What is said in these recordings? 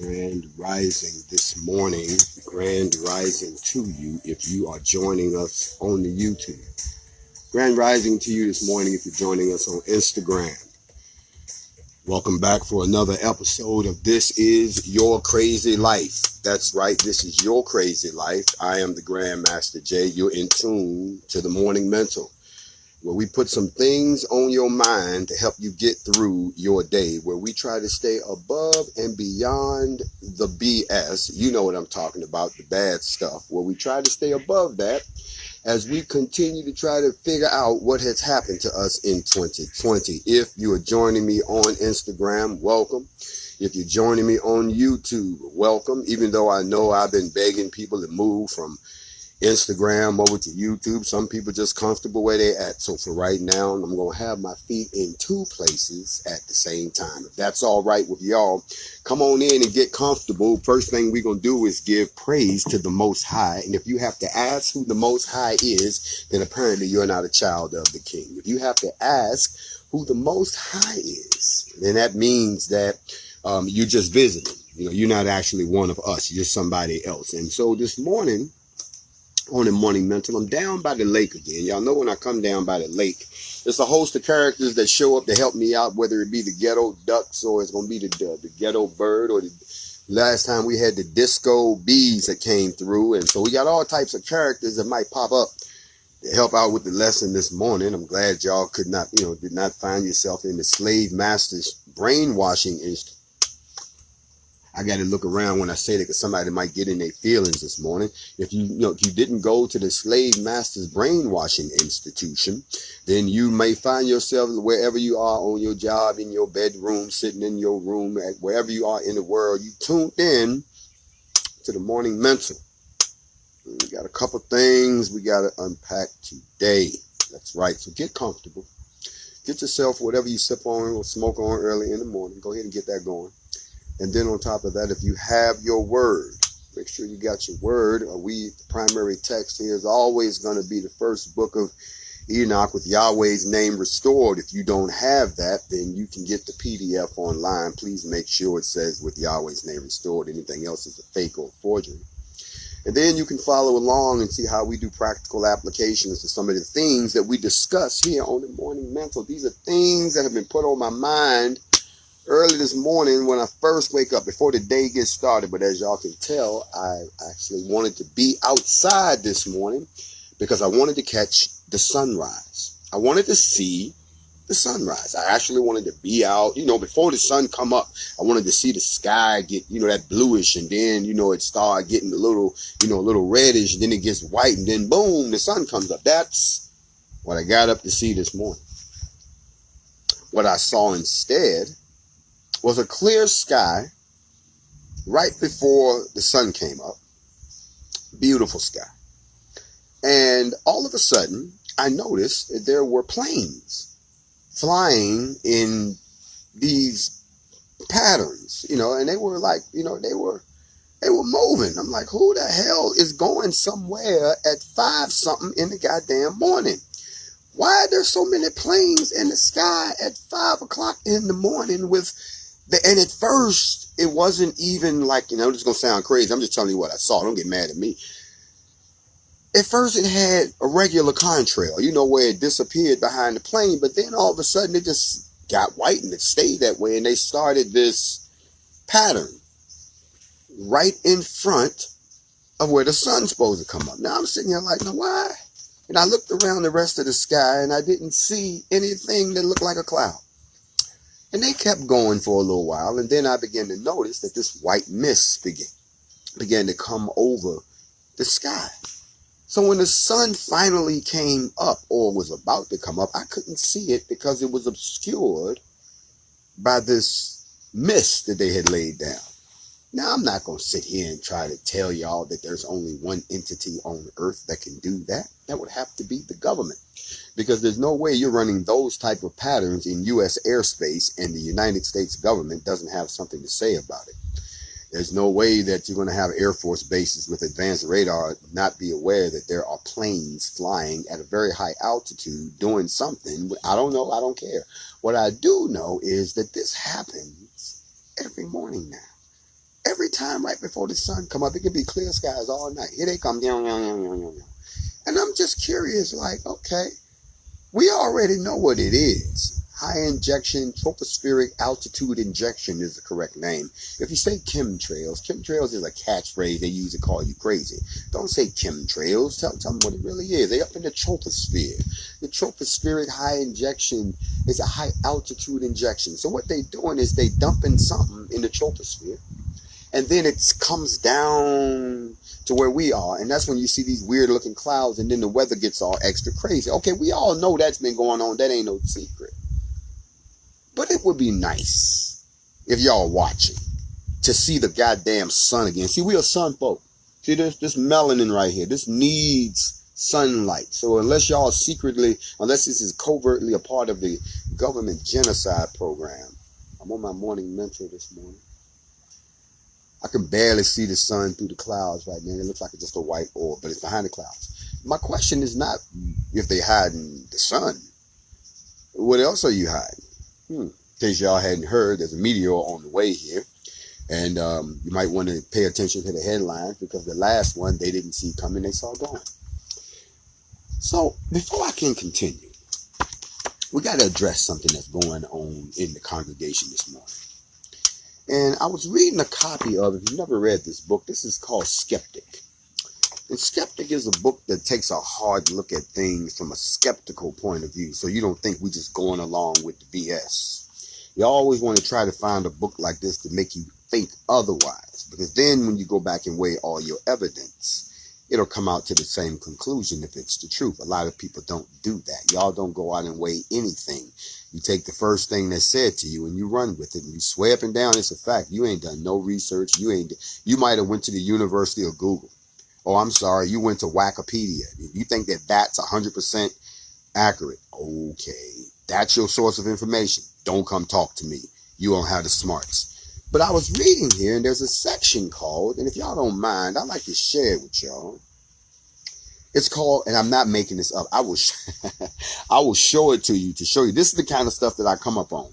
Grand rising this morning, grand rising to you if you are joining us on the YouTube. Grand rising to you this morning if you're joining us on Instagram. Welcome back for another episode of This Is Your Crazy Life. That's right, this is your crazy life. I am the Grandmaster Jay. You're in tune to the Morning Mental, where we put some things on your mind to help you get through your day, where we try to stay above and beyond the BS. You know what I'm talking about, the bad stuff, where we try to stay above that as we continue to try to figure out what has happened to us in 2020. If you are joining me on Instagram, welcome. If you're joining me on YouTube, welcome. Even though I know I've been begging people to move from Instagram over to YouTube, some people just comfortable where they at. So for right now, I'm going to have my feet in two places at the same time. If that's all right with y'all, come on in and get comfortable. First thing we're going to do is give praise to the Most High. And if you have to ask who the Most High is, then apparently you're not a child of the King. If you have to ask who the Most High is, then that means that you're just visiting. You know, you're not actually one of us. You're just somebody else. And so this morning, on the Morning Mental, I'm down by the lake again. Y'all know when I come down by the lake, there's a host of characters that show up to help me out, whether it be the ghetto ducks or it's going to be the ghetto bird, or the last time we had the disco bees that came through. And so we got all types of characters that might pop up to help out with the lesson this morning. I'm glad y'all did not find yourself in the slave master's brainwashing institute. I got to look around when I say that, because somebody might get in their feelings this morning. If you didn't go to the slave master's brainwashing institution, then you may find yourself wherever you are, on your job, in your bedroom, sitting in your room, wherever you are in the world. You tuned in to the Morning Mental. We got a couple things we got to unpack today. That's right. So get comfortable. Get yourself whatever you sip on or smoke on early in the morning. Go ahead and get that going. And then on top of that, if you have your word, make sure you got your word. The primary text here is always going to be the first book of Enoch with Yahweh's name restored. If you don't have that, then you can get the PDF online. Please make sure it says with Yahweh's name restored. Anything else is a fake or forgery. And then you can follow along and see how we do practical applications to some of the things that we discuss here on the Morning Mental. These are things that have been put on my mind early this morning when I first wake up, before the day gets started. But as y'all can tell, I actually wanted to be outside this morning because I wanted to catch the sunrise. I wanted to see the sunrise. I actually wanted to be out, before the sun come up. I wanted to see the sky get, that bluish, and then, it start getting a little reddish, and then it gets white, and then boom, the sun comes up. That's what I got up to see this morning. What I saw instead was a clear sky right before the sun came up. Beautiful sky. And all of a sudden, I noticed that there were planes flying in these patterns, and they were like, they were moving. I'm like, who the hell is going somewhere at 5 something in the goddamn morning? Why are there so many planes in the sky at 5 o'clock in the morning and at first, it wasn't even like, this is going to sound crazy. I'm just telling you what I saw. Don't get mad at me. At first, it had a regular contrail, where it disappeared behind the plane. But then all of a sudden, it just got white and it stayed that way. And they started this pattern right in front of where the sun's supposed to come up. Now, I'm sitting here like, now why? And I looked around the rest of the sky and I didn't see anything that looked like a cloud. And they kept going for a little while, and then I began to notice that this white mist began to come over the sky. So when the sun finally came up, or was about to come up, I couldn't see it because it was obscured by this mist that they had laid down. Now, I'm not going to sit here and try to tell y'all that there's only one entity on Earth that can do that. That would have to be the government. Because there's no way you're running those type of patterns in U.S. airspace and the United States government doesn't have something to say about it. There's no way that you're going to have Air Force bases with advanced radar not be aware that there are planes flying at a very high altitude doing something. I don't know. I don't care. What I do know is that this happens every morning now. sometime right before the sun come up. It could be clear skies all night. Here they come. And I'm just curious, like, okay, we already know what it is. High injection, tropospheric altitude injection is the correct name. If you say chemtrails is a catchphrase they use to call you crazy. Don't say chemtrails. Tell them what it really is. They up in the troposphere. The tropospheric high injection is a high altitude injection. So what they doing is they dumping something in the troposphere, and then it comes down to where we are, and that's when you see these weird looking clouds, and then the weather gets all extra crazy. Okay, we all know that's been going on. That ain't no secret. But it would be nice if y'all watching to see the goddamn sun again. See, we are sun folk. See this melanin right here. This needs sunlight. So unless y'all secretly, unless this is covertly a part of the government genocide program. I'm on my morning mentor this morning. I can barely see the sun through the clouds right now. It looks like it's just a white orb, but it's behind the clouds. My question is not if they hiding the sun. What else are you hiding? In case y'all hadn't heard, there's a meteor on the way here. And you might want to pay attention to the headlines, because the last one they didn't see coming, they saw going. So before I can continue, we got to address something that's going on in the congregation this morning. And I was reading a copy of, if you've never read this book, this is called Skeptic. And Skeptic is a book that takes a hard look at things from a skeptical point of view, so you don't think we're just going along with the BS. You always want to try to find a book like this to make you think otherwise, because then when you go back and weigh all your evidence, it'll come out to the same conclusion if it's the truth. A lot of people don't do that. Y'all don't go out and weigh anything. You take the first thing that's said to you and you run with it, and you swear up and down it's a fact. You ain't done no research. You might have went to the University of Google. Oh, I'm sorry, you went to Wikipedia. If you think that that's 100% accurate, okay, that's your source of information. Don't come talk to me. You don't have the smarts. But I was reading here, and there's a section called, and if y'all don't mind, I'd like to share it with y'all. It's called, and I'm not making this up, I will show it to you to show you. This is the kind of stuff that I come up on.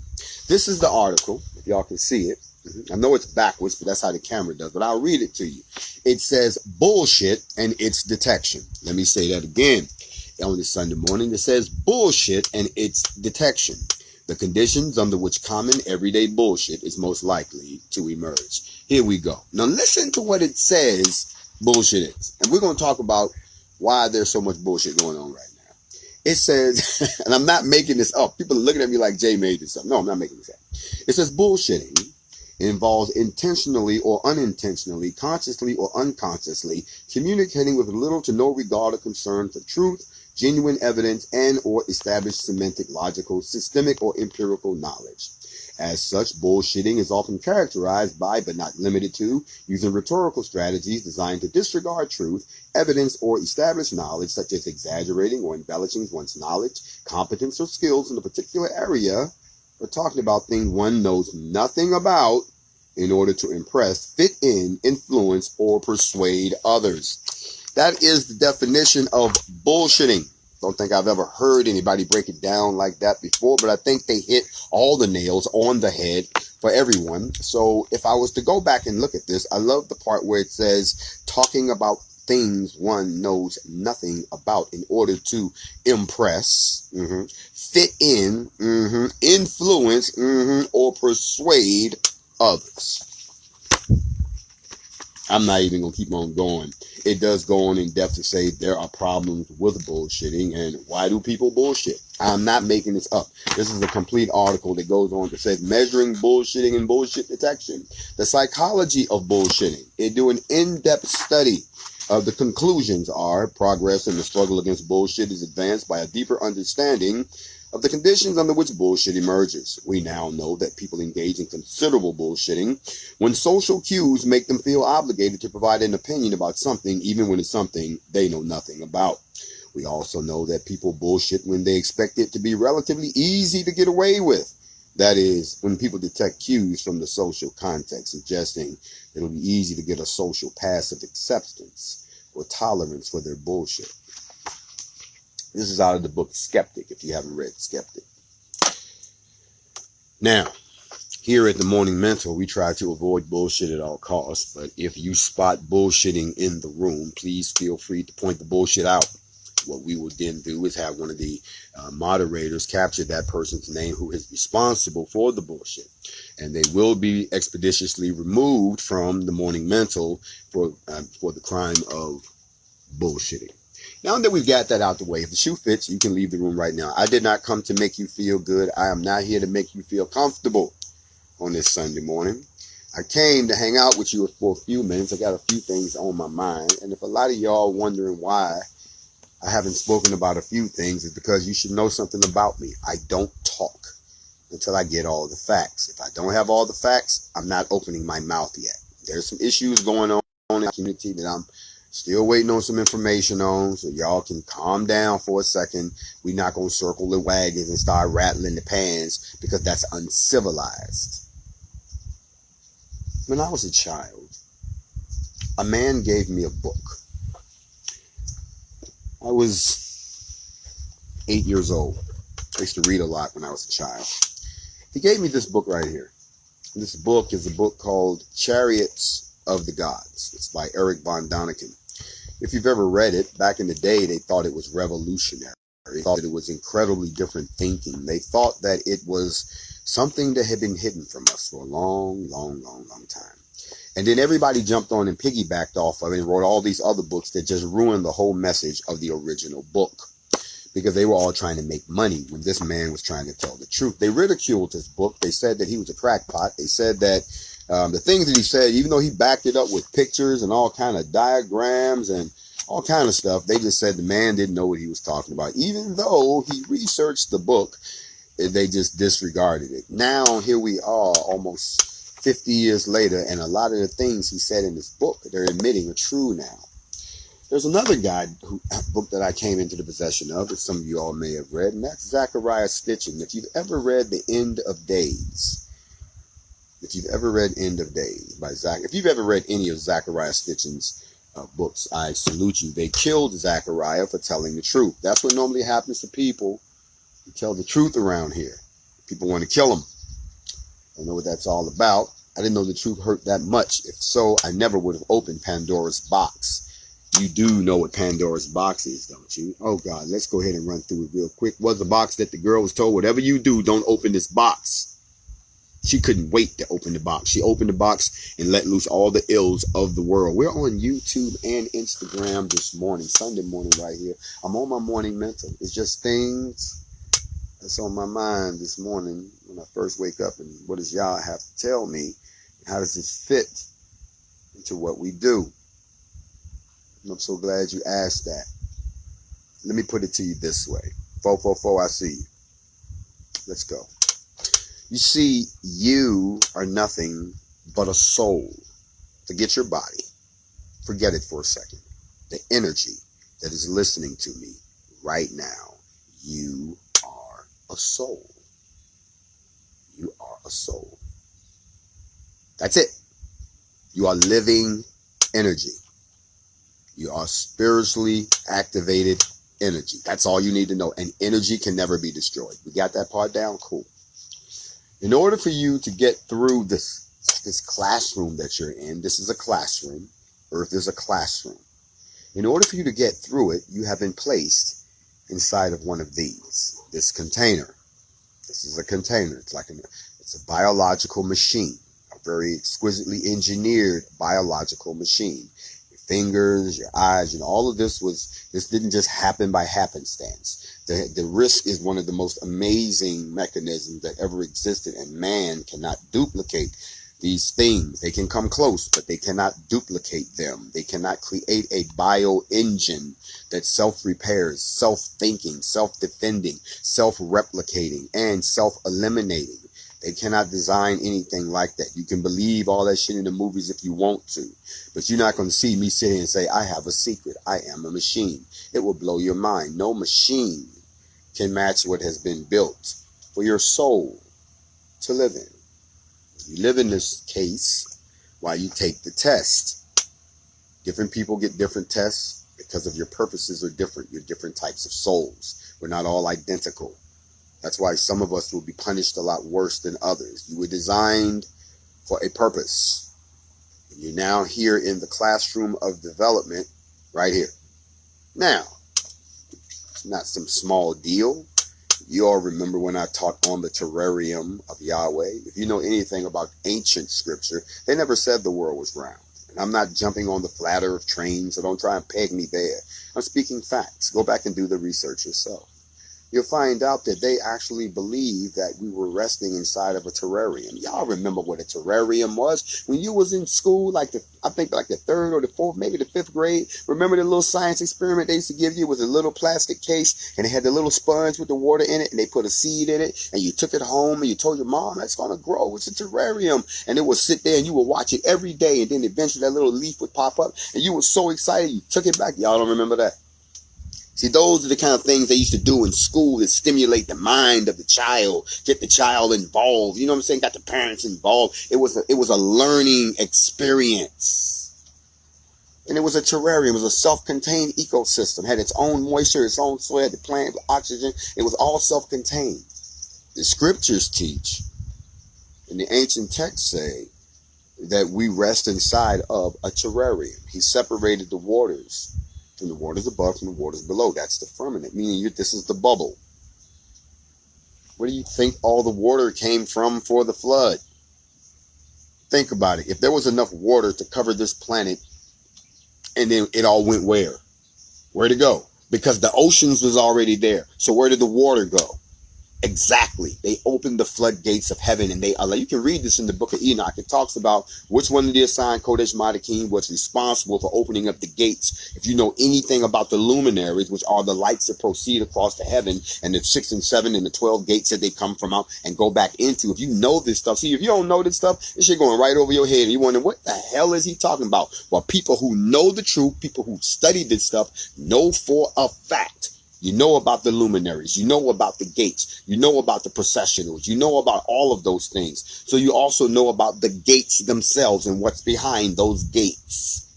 This is the article, if y'all can see it. I know it's backwards, but that's how the camera does. But I'll read it to you. It says bullshit and its detection. Let me say that again. On this Sunday morning, it says bullshit and its detection. The conditions under which common everyday bullshit is most likely to emerge. Here we go. Now listen to what it says bullshit is. And we're going to talk about why there's so much bullshit going on right now. It says, and I'm not making this up. People are looking at me like Jay made this up. No, I'm not making this up. It says bullshitting involves intentionally or unintentionally, consciously or unconsciously, communicating with little to no regard or concern for truth, genuine evidence, and or established semantic, logical, systemic, or empirical knowledge. As such, bullshitting is often characterized by, but not limited to, using rhetorical strategies designed to disregard truth, evidence, or established knowledge, such as exaggerating or embellishing one's knowledge, competence, or skills in a particular area. We're talking about things one knows nothing about in order to impress, fit in, influence, or persuade others. That is the definition of bullshitting. Don't think I've ever heard anybody break it down like that before, but I think they hit all the nails on the head for everyone. So if I was to go back and look at this, I love the part where it says talking about things one knows nothing about in order to impress, fit in, influence, or persuade others. I'm not even going to keep on going. It does go on in depth to say there are problems with bullshitting, and why do people bullshit? I'm not making this up. This is a complete article that goes on to say measuring bullshitting and bullshit detection, the psychology of bullshitting. It do an in-depth study of the conclusions are progress in the struggle against bullshit is advanced by a deeper understanding of the conditions under which bullshit emerges. We now know that people engage in considerable bullshitting when social cues make them feel obligated to provide an opinion about something, even when it's something they know nothing about. We also know that people bullshit when they expect it to be relatively easy to get away with. That is, when people detect cues from the social context, suggesting it'll be easy to get a social passive acceptance or tolerance for their bullshit. This is out of the book Skeptic, if you haven't read Skeptic. Now, Here at the Morning Mental, we try to avoid bullshit at all costs. But if you spot bullshitting in the room, please feel free to point the bullshit out. What we will then do is have one of the moderators capture that person's name who is responsible for the bullshit. And they will be expeditiously removed from the Morning Mental for the crime of bullshitting. Now that we've got that out the way, if the shoe fits, you can leave the room right now. I did not come to make you feel good. I am not here to make you feel comfortable on this Sunday morning. I came to hang out with you for a few minutes. I got a few things on my mind. And if a lot of y'all wondering why I haven't spoken about a few things, it's because you should know something about me. I don't talk until I get all the facts. If I don't have all the facts, I'm not opening my mouth yet. There's some issues going on in the community that I'm still waiting on some information on, so y'all can calm down for a second. We're not going to circle the wagons and start rattling the pans, because that's uncivilized. When I was a child, a man gave me a book. I was 8 years old. I used to read a lot when I was a child. He gave me this book right here. This book is a book called Chariots of the Gods. It's by Eric von Däniken. If you've ever read it, back in the day, they thought it was revolutionary. They thought that it was incredibly different thinking. They thought that it was something that had been hidden from us for a long, long, long, long time. And then everybody jumped on and piggybacked off of it and wrote all these other books that just ruined the whole message of the original book, because they were all trying to make money when this man was trying to tell the truth. They ridiculed his book. They said that he was a crackpot. They said that the things that he said, even though he backed it up with pictures and all kind of diagrams and all kind of stuff, they just said the man didn't know what he was talking about. Even though he researched the book, they just disregarded it. Now, here we are almost 50 years later, and a lot of the things he said in this book, they're admitting are true now. There's another book that I came into the possession of that some of you all may have read, and that's Zachariah Stitchin. If you've ever read The End of Days, by Zach, if you've ever read any of Zachariah Stitchin's books, I salute you. They killed Zachariah for telling the truth. That's what normally happens to people who tell the truth around here. People want to kill them. I don't know what that's all about. I didn't know the truth hurt that much. If so, I never would have opened Pandora's box. You do know what Pandora's box is, don't you? Oh, God, let's go ahead and run through it real quick. Was the box that the girl was told, whatever you do, don't open this box. She couldn't wait to open the box. She opened the box and let loose all the ills of the world. We're on YouTube and Instagram this morning, Sunday morning right here. I'm on my morning mental. It's just things that's on my mind this morning when I first wake up. And what does y'all have to tell me? How does this fit into what we do? And I'm so glad you asked that. Let me put it to you this way. 444, I see you. Let's go. You see, you are nothing but a soul. Forget your body. Forget it for a second. The energy that is listening to me right now. You are a soul. You are a soul. That's it. You are living energy. You are spiritually activated energy. That's all you need to know. And energy can never be destroyed. We got that part down? Cool. In order for you to get through this classroom that you're in, this is a classroom. Earth is a classroom. In order for you to get through it, you have been placed inside of one of these. This container. This is a container. It's a biological machine. A very exquisitely engineered biological machine. Your fingers, your eyes, all of this didn't just happen by happenstance. The risk is one of the most amazing mechanisms that ever existed, and man cannot duplicate these things. They can come close, but they cannot duplicate them. They cannot create a bio-engine that self-repairs, self-thinking, self-defending, self-replicating, and self-eliminating. They cannot design anything like that. You can believe all that shit in the movies if you want to, but you're not going to see me sit here and say, I have a secret. I am a machine. It will blow your mind. No machine can match what has been built for your soul to live in. You live in this case while you take the test. Different people get different tests because of your purposes are different. You're different types of souls. We're not all identical. That's why some of us will be punished a lot worse than others. You were designed for a purpose. And you're now here in the classroom of development right here. Now, it's not some small deal. You all remember when I taught on the terrarium of Yahweh. If you know anything about ancient scripture, they never said the world was round. And I'm not jumping on the flat earth train, so don't try and peg me there. I'm speaking facts. Go back and do the research yourself. You'll find out that they actually believe that we were resting inside of a terrarium. Y'all remember what a terrarium was? When you was in school, I think the third or the fourth, maybe the fifth grade, remember the little science experiment they used to give you? It was a little plastic case, and it had the little sponge with the water in it, and they put a seed in it, and you took it home, and you told your mom, that's going to grow. It's a terrarium. And it would sit there, and you would watch it every day, and then eventually that little leaf would pop up, and you were so excited, you took it back. Y'all don't remember that? See, those are the kind of things they used to do in school to stimulate the mind of the child, get the child involved. You know what I'm saying? Got the parents involved. It was a learning experience. And it was a terrarium. It was a self-contained ecosystem. Had its own moisture, its own soil, had the plant, oxygen. It was all self-contained. The scriptures teach, and the ancient texts say, that we rest inside of a terrarium. He separated the waters from the waters above, from the waters below. That's the firmament, meaning this is the bubble. Where do you think all the water came from for the flood? Think about it. If there was enough water to cover this planet, and then it all went where? Where'd it go? Because the oceans was already there. So where did the water go? Exactly. They opened the floodgates of heaven, and you can read this in the book of Enoch. It talks about which one of the assigned Kodesh Madakim was responsible for opening up the gates. If you know anything about the luminaries, which are the lights that proceed across the heaven, and the 6 and 7 and the 12 gates that they come from out and go back into, if you know this stuff, see, if you don't know this stuff, this shit going right over your head, and you wonder, what the hell is he talking about? Well, people who know the truth, people who study this stuff, know for a fact. You know about the luminaries. You know about the gates. You know about the processionals. You know about all of those things. So you also know about the gates themselves and what's behind those gates.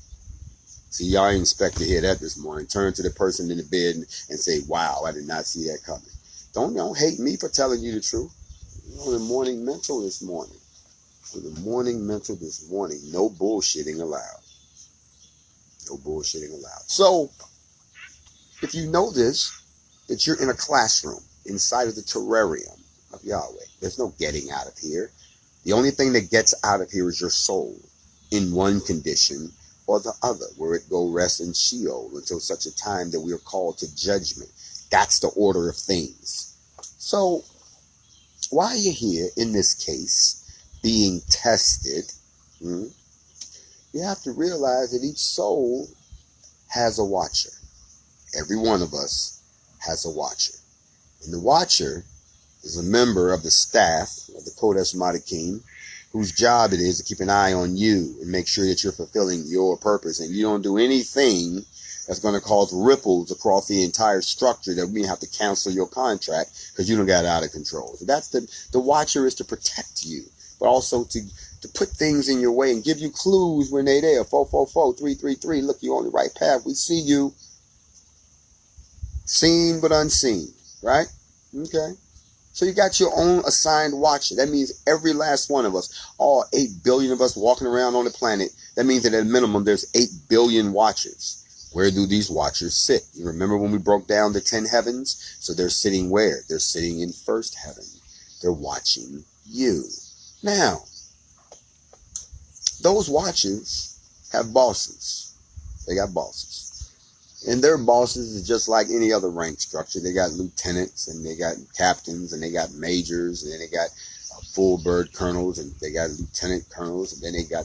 See, y'all ain't expect to hear that this morning. Turn to the person in the bed and say, wow, I did not see that coming. Don't hate me for telling you the truth. You're on the morning mental this morning. On the morning mental this morning. No bullshitting allowed. No bullshitting allowed. So, if you know this, that you're in a classroom inside of the terrarium of Yahweh, there's no getting out of here. The only thing that gets out of here is your soul in one condition or the other, where it go rest in Sheol until such a time that we are called to judgment. That's the order of things. So while you're here in this case being tested, you have to realize that each soul has a watcher. Every one of us has a watcher. And the watcher is a member of the staff of the Kodesh Madakim, whose job it is to keep an eye on you and make sure that you're fulfilling your purpose. And you don't do anything that's going to cause ripples across the entire structure that we have to cancel your contract because you don't got out of control. So that's the watcher is to protect you, but also to put things in your way and give you clues when they're there. 444-333. Look, you're on the right path. We see you. Seen but unseen, right? Okay. So you got your own assigned watcher. That means every last one of us, all 8 billion of us walking around on the planet, that means that at minimum there's 8 billion watchers. Where do these watchers sit? You remember when we broke down the 10 heavens? So they're sitting where? They're sitting in first heaven. They're watching you. Now, those watchers have bosses. They got bosses. And their bosses is just like any other rank structure. They got lieutenants, and they got captains, and they got majors, and then they got full bird colonels, and they got lieutenant colonels, and then they got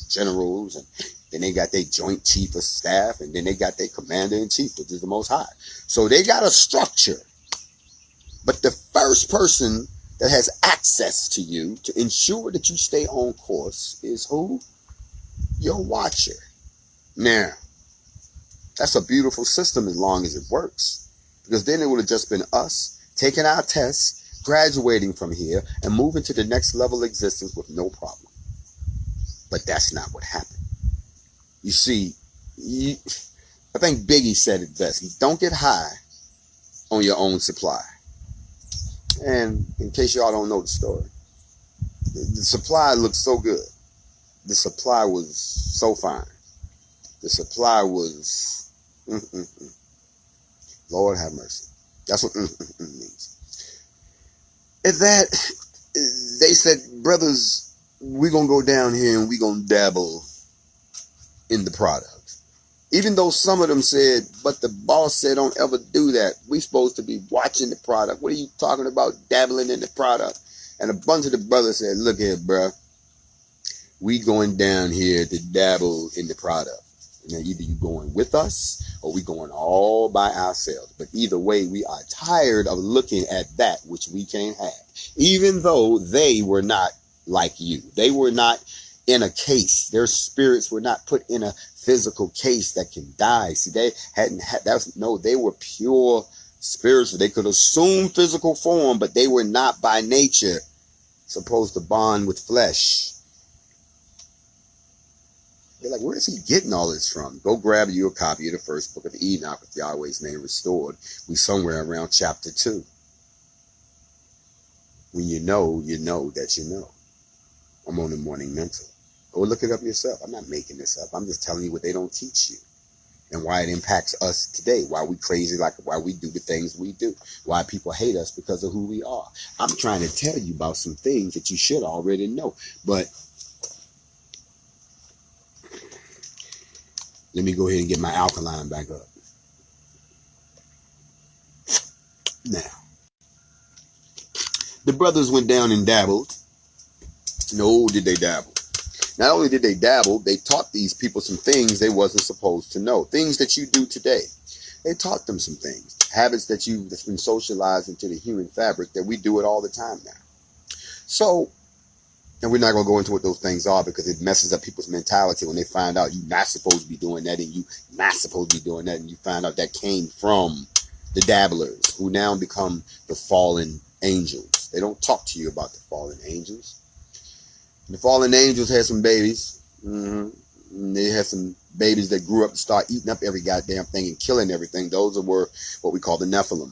generals, and then they got their joint chief of staff, and then they got their commander in chief, which is the Most High. So they got a structure. But the first person that has access to you to ensure that you stay on course is who? Your watcher. Now, that's a beautiful system as long as it works. Because then it would have just been us taking our tests, graduating from here, and moving to the next level of existence with no problem. But that's not what happened. You see, I think Biggie said it best. Don't get high on your own supply. And in case y'all don't know the story, the supply looked so good. The supply was so fine. The supply was, Lord have mercy. That's what means. At that, they said, brothers, we're going to go down here and we're going to dabble in the product. Even though some of them said, but the boss said, don't ever do that. We supposed to be watching the product. What are you talking about, dabbling in the product? And a bunch of the brothers said, look here, bruh. We going down here to dabble in the product. Now, either you going with us or we going all by ourselves. But either way, we are tired of looking at that which we can't have. Even though they were not like you. They were not in a case. Their spirits were not put in a physical case that can die. See, they hadn't had they were pure spiritual. They could assume physical form, but they were not by nature supposed to bond with flesh. They're like, where is he getting all this from? Go grab you a copy of the first book of Enoch with Yahweh's name restored. We somewhere around chapter 2. When you know that you know. I'm on the morning mental. Go look it up yourself. I'm not making this up. I'm just telling you what they don't teach you. And why it impacts us today. Why we crazy, why we do the things we do. Why people hate us because of who we are. I'm trying to tell you about some things that you should already know. But let me go ahead and get my alkaline back up. Now, the brothers went down and dabbled. No, did they dabble. Not only did they dabble, they taught these people some things they wasn't supposed to know. Things that you do today. They taught them some things. Habits that's been socialized into the human fabric that we do it all the time now. So, and we're not going to go into what those things are because it messes up people's mentality when they find out you're not supposed to be doing that and you're not supposed to be doing that, and you find out that came from the dabblers who now become the fallen angels. They don't talk to you about the fallen angels. The fallen angels had some babies. They had some babies that grew up and start eating up every goddamn thing and killing everything. Those were what we call the Nephilim.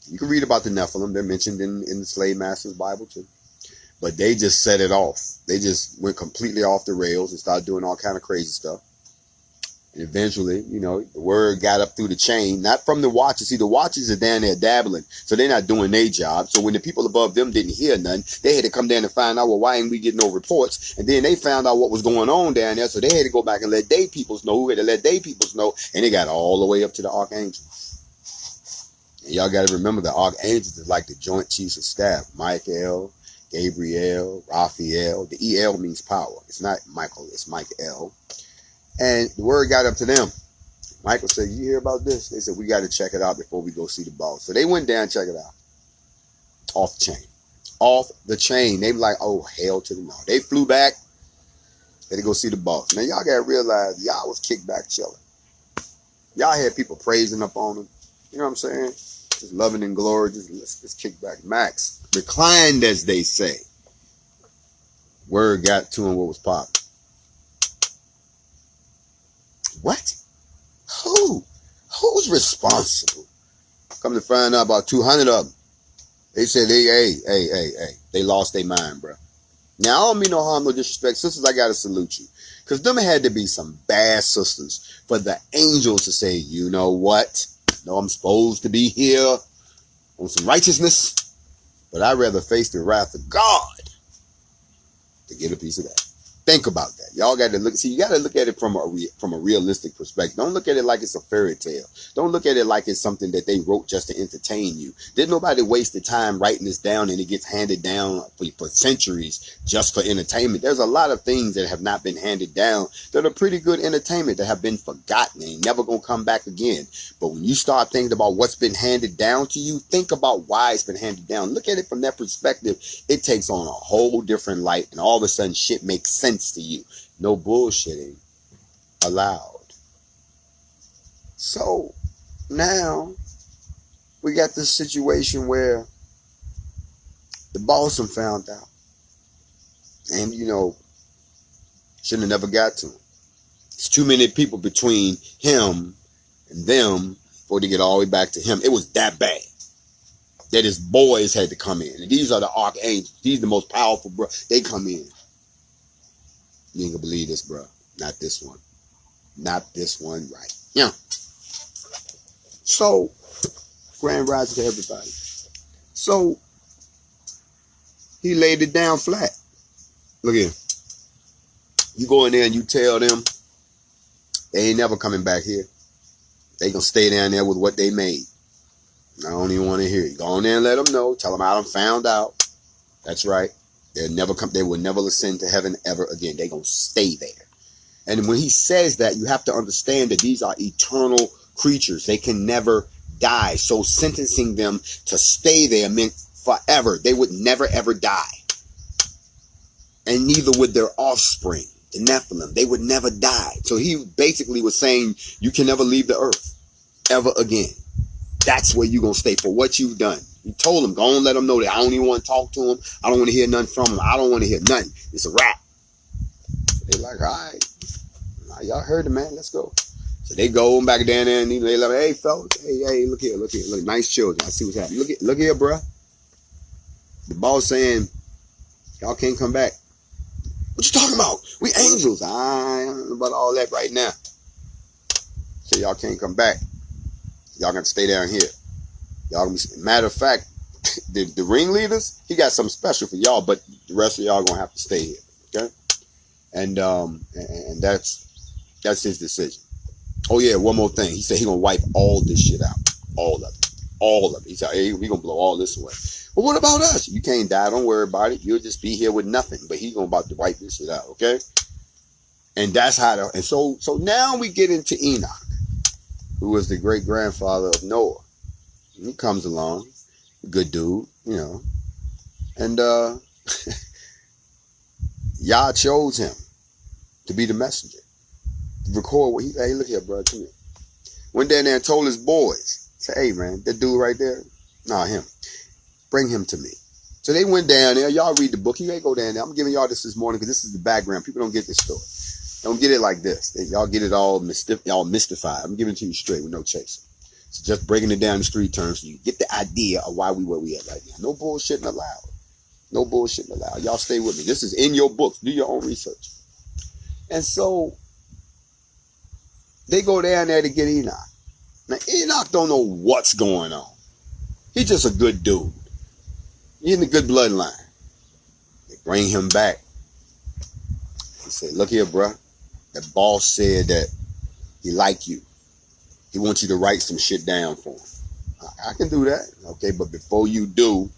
You can read about the Nephilim. They're mentioned in the Slave Master's Bible too. But they just set it off. They just went completely off the rails and started doing all kind of crazy stuff. And eventually, the word got up through the chain, not from the watchers. See, the watchers are down there dabbling, so they're not doing their job. So when the people above them didn't hear nothing, they had to come down and find out, well, why ain't we getting no reports? And then they found out what was going on down there, so they had to go back and let their peoples know, who had to let their peoples know, and they got all the way up to the archangels. And y'all got to remember the archangels is like the joint chiefs of staff. Michael, Gabriel, Raphael. The EL means power. It's not Michael, it's Michael. And the word got up to them. Michael said, you hear about this? They said, we got to check it out before we go see the boss. So they went down and checked it out. Off the chain. Off the chain. They were like, oh, hell to the no. They flew back. Had to go see the boss. Now, y'all got to realize, y'all was kicked back chilling. Y'all had people praising up on them. You know what I'm saying? Just loving in glory. Just kick back. Max reclined, as they say. Word got to him what was popping. What? Who's responsible? Come to find out about 200 of them. They said, hey, they lost their mind, bro. Now, I don't mean no harm, no disrespect. Sisters, I got to salute you. Because them had to be some bad sisters for the angels to say, you know what? No, I'm supposed to be here on some righteousness, but I'd rather face the wrath of God to get a piece of that. Think about that. Y'all got to look. See, you got to look at it from a realistic perspective. Don't look at it like it's a fairy tale. Don't look at it like it's something that they wrote just to entertain you. Did nobody waste the time writing this down and it gets handed down for centuries just for entertainment? There's a lot of things that have not been handed down that are pretty good entertainment that have been forgotten and never going to come back again. But when you start thinking about what's been handed down to you, think about why it's been handed down. Look at it from that perspective. It takes on a whole different light, and all of a sudden shit makes sense to you. No bullshitting allowed. So now we got this situation where the boss found out, and shouldn't have never got to him. It's too many people between him and them for it to get all the way back to him. It was that bad. that his boys had to come in. And these are the archangels. These are the most powerful, bro. They come in. You ain't gonna believe this, bro. Not this one. Not this one, right? Yeah. So, grand rising to everybody. So, he laid it down flat. Look here. You go in there and you tell them they ain't never coming back here. They gonna stay down there with what they made. I don't even want to hear it. Go in there and let them know. Tell them I done found out. That's right. They'll never come. They will never ascend to heaven ever again. They gonna stay there. And when he says that, you have to understand that these are eternal creatures. They can never die. So sentencing them to stay there meant forever. They would never ever die. And neither would their offspring, the Nephilim. They would never die. So he basically was saying you can never leave the earth ever again. That's where you're going to stay for what you've done. He told them, go and let them know that I don't even want to talk to him. I don't want to hear nothing from him. I don't want to hear nothing. It's a wrap. They're like, all right. Y'all heard it, man. Let's go. So they go back down there and they like, hey, fellas, hey, look here, look, nice children. I see what's happening. Look here, bruh. The boss saying, y'all can't come back. What you talking about? We angels. I don't know about all that right now. So y'all can't come back. Y'all got to stay down here. Y'all gonna be, matter of fact, the ringleaders, he got something special for y'all, but the rest of y'all gonna have to stay here. Okay? And that's his decision. Oh yeah, one more thing. He said he gonna wipe all this shit out. All of it. All of it. He said, hey, we gonna blow all this away. Well, what about us? You can't die. Don't worry about it. You'll just be here with nothing. But he's gonna about to wipe this shit out, okay? And that's how and so now we get into Enoch, who was the great grandfather of Noah. And he comes along, good dude, you know. And Yah chose him to be the messenger. Record what he said. Hey, look here, bro, come here. Went down there and told his boys, said, hey man, that dude right there, nah, him. Bring him to me. So they went down there. Y'all read the book. You ain't go down there. I'm giving y'all this morning because this is the background. People don't get this story. Don't get it like this. Y'all get it all mystified. I'm giving it to you straight with no chasing. So just breaking it down in street terms so you get the idea of why we where we at right now. No bullshitting allowed. No bullshitting allowed. Y'all stay with me. This is in your books. Do your own research. And so they go down there to get Enoch. Now Enoch don't know what's going on. He's just a good dude. He's in a good bloodline. They bring him back. He said, look here, bruh. The boss said that he like you. He wants you to write some shit down for him. I can do that. Okay, but before you do,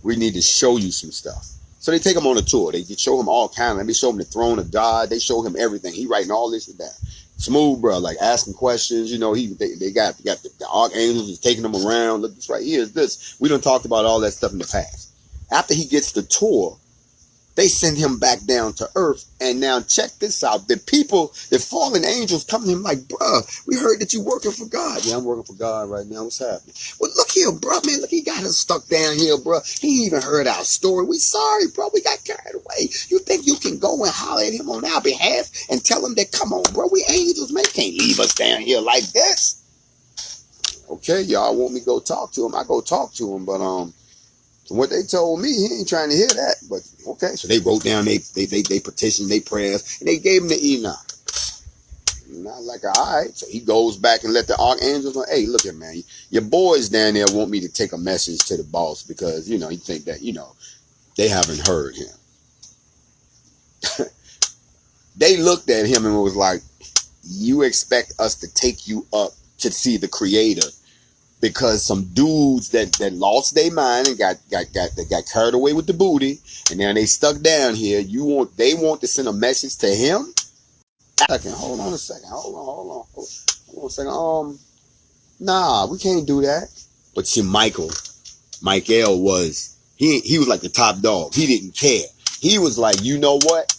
we need to show you some stuff. So they take him on a tour. They show him all kinds. They show him the throne of God. They show him everything. He writing all this shit down. Smooth, bro, like asking questions. You know, they got the archangels is taking them around. Look, this right here is this. We done talked about all that stuff in the past. After he gets the tour, they send him back down to earth. And now check this out. The people, the fallen angels come to him like, bruh, we heard that you working for God. Yeah, I'm working for God right now. What's happening? Well, look here, bruh, man. Look, he got us stuck down here, bruh. He even heard our story. We sorry, bro. We got carried away. You think you can go and holler at him on our behalf and tell him that, come on, bro, we angels, man. Can't leave us down here like this. Okay, y'all want me to go talk to him? I go talk to him, but from what they told me, he ain't trying to hear that. But okay, so they wrote down they petitioned, they prayers, and they gave him the Enoch. Not like, all right. So he goes back and let the archangels know, hey, look here, man, your boys down there want me to take a message to the boss because, you know, he think that, you know, they haven't heard him. They looked at him and was like, you expect us to take you up to see the creator because some dudes that lost their mind and got carried away with the booty, and now they stuck down here. They want to send a message to him? Hold on a second. Hold on a second. Nah, we can't do that. But see, Michael was he was like the top dog. He didn't care. He was like, you know what?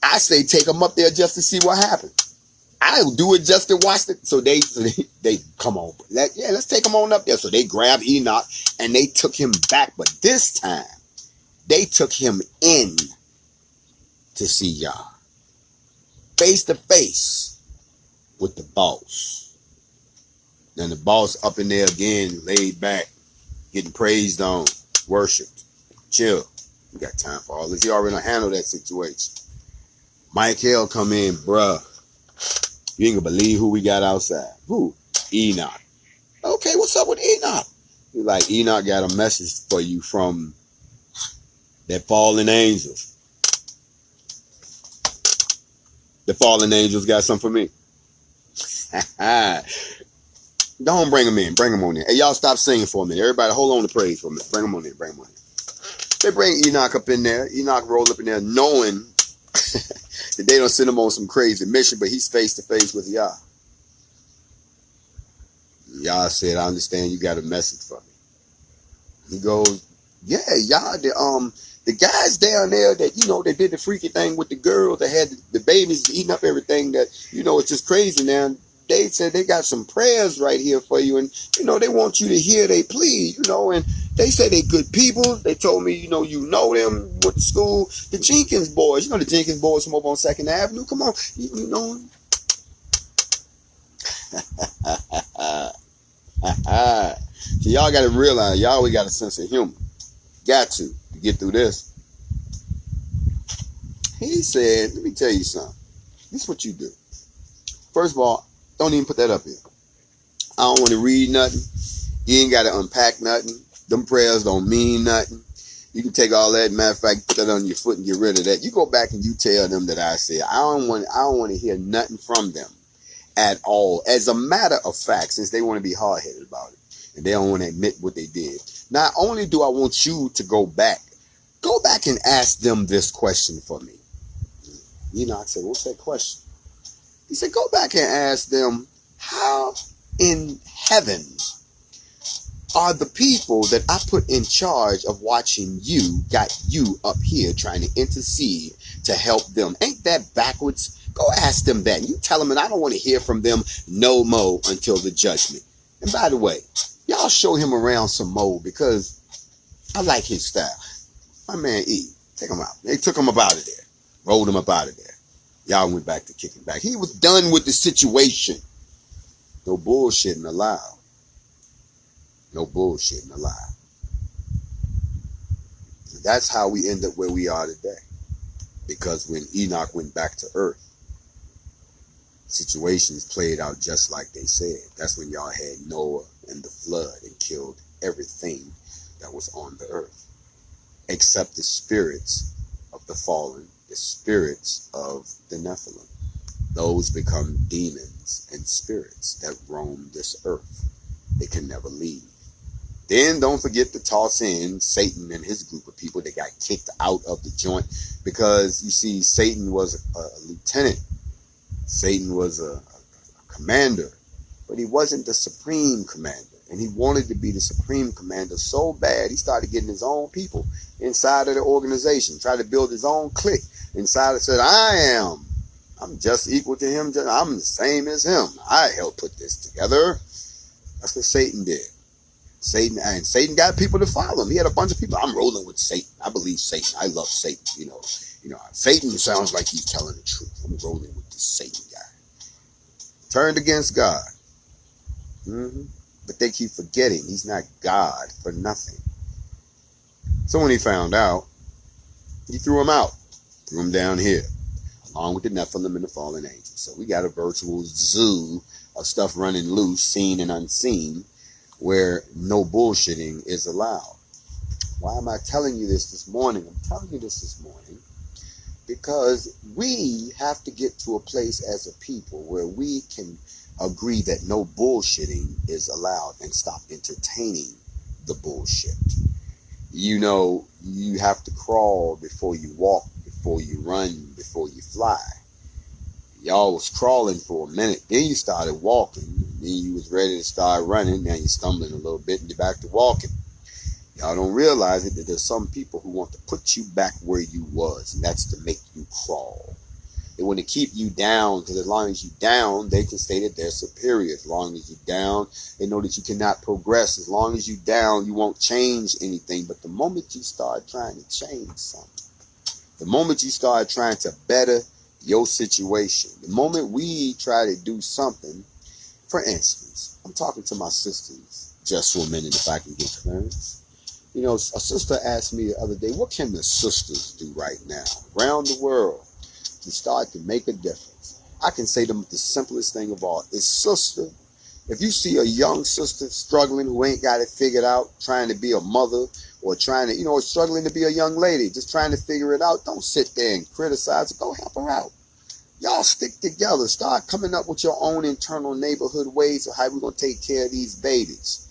I say take him up there just to see what happens. I'll do it just to watch it. So they come on. Let's take him on up there. So they grabbed Enoch and they took him back. But this time, they took him in to see Yah. Face to face with the boss. And the boss up in there again, laid back, getting praised on, worshipped. Chill. You got time for all this. He already handled that situation. Mike Hill come in, bruh. You ain't gonna believe who we got outside. Who? Enoch. Okay, what's up with Enoch? He's like, Enoch got a message for you from that fallen angels. The fallen angels got something for me. Don't bring them in. Bring them on in. Hey, y'all stop singing for a minute. Everybody hold on to praise for a minute. Bring them on in. Bring them on in. They bring Enoch up in there. Enoch rolled up in there knowing that they don't send him on some crazy mission, but he's face to face with Yah. Yah said, I understand you got a message for me. He goes, yeah, Yah, the guys down there that, you know, they did the freaky thing with the girl that had the babies eating up everything that, you know, it's just crazy now. They said they got some prayers right here for you, and, you know, they want you to hear they plea, you know, and they say they good people. They told me, you know them, went to school. The Jenkins boys, you know the Jenkins boys from over on 2nd Avenue. Come on, you know them. So y'all got to realize, y'all always got a sense of humor. Got to get through this. He said, let me tell you something. This is what you do. First of all, don't even put that up here. I don't want to read nothing. You ain't got to unpack nothing. Them prayers don't mean nothing. You can take all that. Matter of fact, put that on your foot and get rid of that. You go back and you tell them that I said, I don't want to hear nothing from them at all. As a matter of fact, since they want to be hard-headed about it and they don't want to admit what they did. Not only do I want you to go back and ask them this question for me. Enoch said, what's that question? He said, go back and ask them, how in heaven are the people that I put in charge of watching you, got you up here trying to intercede to help them? Ain't that backwards? Go ask them that. You tell them, and I don't want to hear from them no more until the judgment. And by the way, y'all show him around some more because I like his style. My man E, take him out. They took him up out of there. Rolled him up out of there. Y'all went back to kicking back. He was done with the situation. No bullshitting allowed. No bullshitting allowed. That's how we end up where we are today. Because when Enoch went back to earth, situations played out just like they said. That's when y'all had Noah and the flood and killed everything that was on the earth. Except the spirits of the fallen, the spirits of the Nephilim. Those become demons and spirits that roam this earth. They can never leave. Then don't forget to toss in Satan and his group of people that got kicked out of the joint because, you see, Satan was a lieutenant. Satan was a commander, but he wasn't the supreme commander. And he wanted to be the supreme commander so bad, he started getting his own people inside of the organization, tried to build his own clique inside and said, I'm just equal to him. I'm the same as him. I helped put this together. That's what Satan did. Satan got people to follow him. He had a bunch of people. I'm rolling with Satan. I believe Satan. I love Satan. You know, Satan sounds like he's telling the truth. I'm rolling with this Satan guy. Turned against God. But they keep forgetting he's not God for nothing. So when he found out, he threw him out. Threw him down here, along with the Nephilim and the fallen angels. So we got a virtual zoo of stuff running loose, seen and unseen, where no bullshitting is allowed. Why am I telling you this morning? I'm telling you this morning because we have to get to a place as a people where we can agree that no bullshitting is allowed and stop entertaining the bullshit. You know, you have to crawl before you walk, before you run, before you fly. Y'all was crawling for a minute, then you started walking, then you was ready to start running, now you're stumbling a little bit and you're back to walking. Y'all don't realize it that there's some people who want to put you back where you was, and that's to make you crawl. They want to keep you down, because as long as you're down, they can say that they're superior. As long as you're down, they know that you cannot progress. As long as you're down, you won't change anything. But the moment you start trying to change something, the moment you start trying to better your situation, the moment we try to do something For instance, I'm talking to my sisters just for a minute if I can get clearance. You know, a sister asked me the other day, what can the sisters do right now around the world to start to make a difference? I can say the simplest thing of all is, sister, if you see a young sister struggling who ain't got it figured out, trying to be a mother or trying to, struggling to be a young lady, just trying to figure it out, don't sit there and criticize her. Go help her out. Y'all stick together. Start coming up with your own internal neighborhood ways of how we're going to take care of these babies.